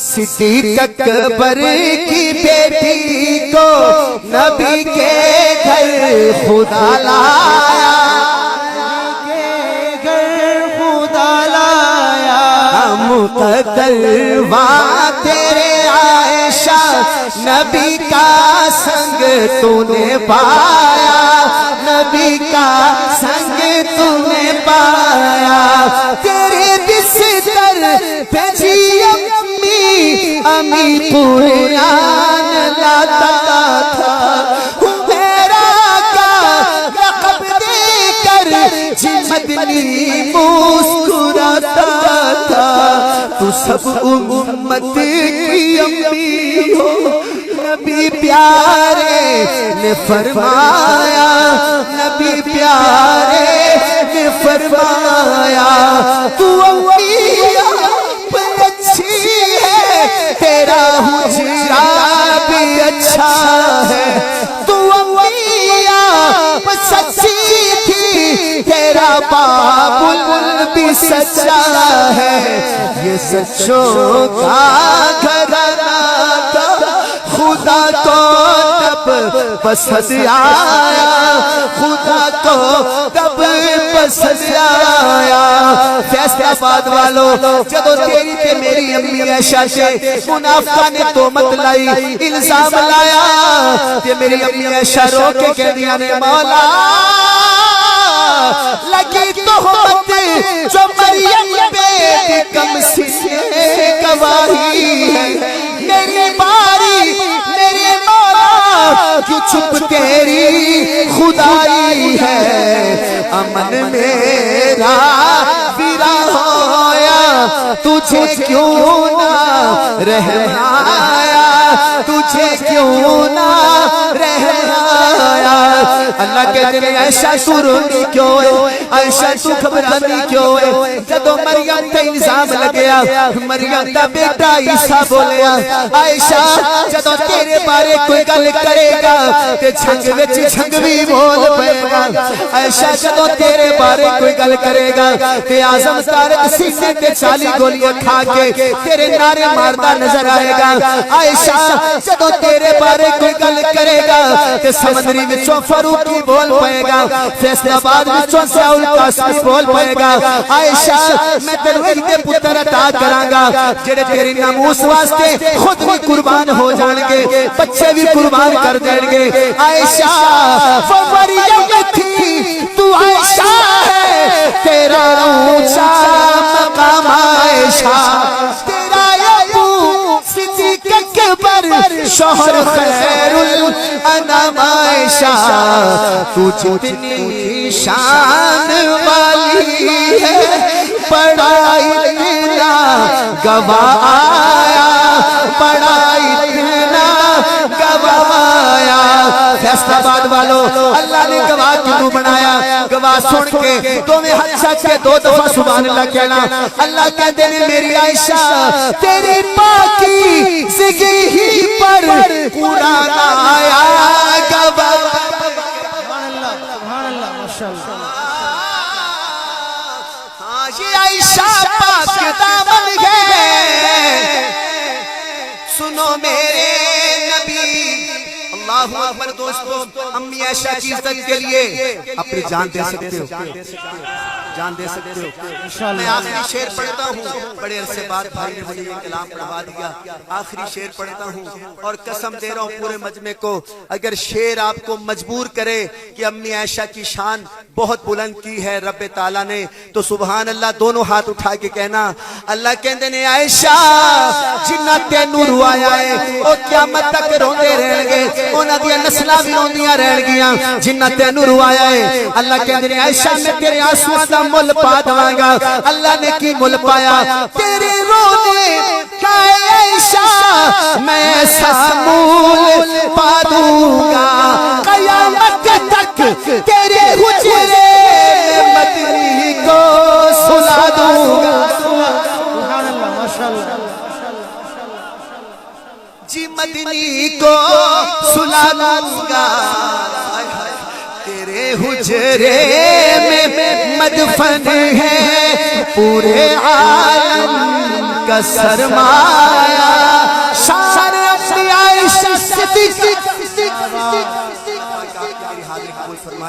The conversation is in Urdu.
صدیق اکبر کی بیٹی کو نبی کے گھر خدا لایا، مقدر وہاں تیرے عائشہ نبی کا سنگ تو نے پایا، نبی کا سنگ تو نے پایا، تیرے بستر پہ جی امی قرآن لاتا تھا، میرا کا لقب دے کر جی مدنی مسکراتا تھا، تو سب امت کی امی ہو، نبی پیارے نے فرمایا، نبی پیارے نے فرمایا، تو انبیاء پر اچھی ہے، تیرا حجرہ بھی اچھا ہے، تو انبیاء پر سچی تھی، تیرا بابل بھی سچا ہے، یہ سچوں کا گھرانہ تھا، خدا کو تب پسند آیا، خدا کو تب پسند آیا۔ فیصل آباد والوں، جدو تیری تے میری امی عائشہ سے منافقہ نے تہمت لائی، الزام لایا، تے میری امی عائشہ رو کے کہہ دیا نے مولا لگی تہمت جو مریم پہ کم سے گواہی ہے، میری باری میرے مولا کیوں چھپ تیری خدائی ہے، امن میرا ویران ہویا، تجھے کیوں نہ رحم آیا، تجھے کیوں نہ رحم آیا۔ اللہ کہتے ہیں عائشہ تو روندی کیوں ہے، عائشہ تو گھبرانی کیوں ہے، جدو مریم تے الزام لگیا، مریم دا بیٹا عیسیٰ بولیا، عائشہ جدو تیرے بارے کوئی گل کرے گا تے جھنگ وچ جھنگ بھی بول پئے گا، عائشہ جدو تیرے بارے کوئی گل کرے گا تے اعظم طارق سینے تے 40 گولیاں کھا کے تیرے نعرے ماردا نظر آئے گا، عائشہ جدو تیرے بارے کوئی گل کرے گا تے سمندری وچوں فاروقی بول پائے گا، فیصل آباد وچوں سیاول قاسمی بول پائے گا، عائشہ میں تینوں ایک دے پتر عطا کراں گا جڑے تیرے ناموس واسطے خود بھی قربان ہو جان گے، بچے بھی قربان کر دین گے۔ عائشہ وہ مریم تھی، تو عائشہ ہے، تیرا اونچا مقام عائشہ، تیرا ابو صدیق اکبر شوہر خیر الانام عائشہ، تو جتنی شان والی ہے، بڑا اتنا گواہ آیا، بڑا اتنا گواہ آیا۔ فیصل آباد والوں، اللہ نے گواہ کیوں بنایا؟ گواہ سن کے تو میں ہاتھ چک کے 2 دفعہ سبحان اللہ کہنا۔ اللہ کہتے ہیں میری عائشہ تیری پاکی زگی ہی پر قرآن آیا گواہ، ہاں یہ عائشہ پاک دامن ہے، سنو میرے نبی۔ اللہ اکبر دوستو، امی عائشہ کی عزت کے لیے اپنی جان دے سکتے ہو، جان دے سکتے ہو۔ میں آخری شعر پڑھتا ہوں، بڑے عرصے بعد بھائی نے مجھے یہ کلام پڑھوا دیا، آخری شعر پڑھتا ہوں اور قسم دے رہا ہوں پورے مجمع کو، اگر شعر آپ کو مجبور کرے کہ امی عائشہ کی شان بہت بلند کی ہے رب تعالیٰ نے، تو سبحان اللہ دونوں ہاتھ اٹھا کے کہنا۔ اللہ کہندے نے عائشہ جنہ تینوں روایا ہے او قیامت تک روندے رہن گے، انہاں دیاں نسلاں بھی روندیاں رہن گیاں، جنہ تینوں روایا ہے۔ اللہ کہندے نے عائشہ میں تیرے آنسواں دا مل پا دواں گا۔ اللہ نے کی مل پایا؟ تیرے رونے کا عائشہ میں ایسا مول پا دوں گا، قیامت تک تیرے حجرے مدنی کو سلا دوں گا۔ جی مدنی کو سلا دوں گا، تیرے حجرے میں مدفن ہے پورے عالم کا سرمایہ، قبول فرمائے.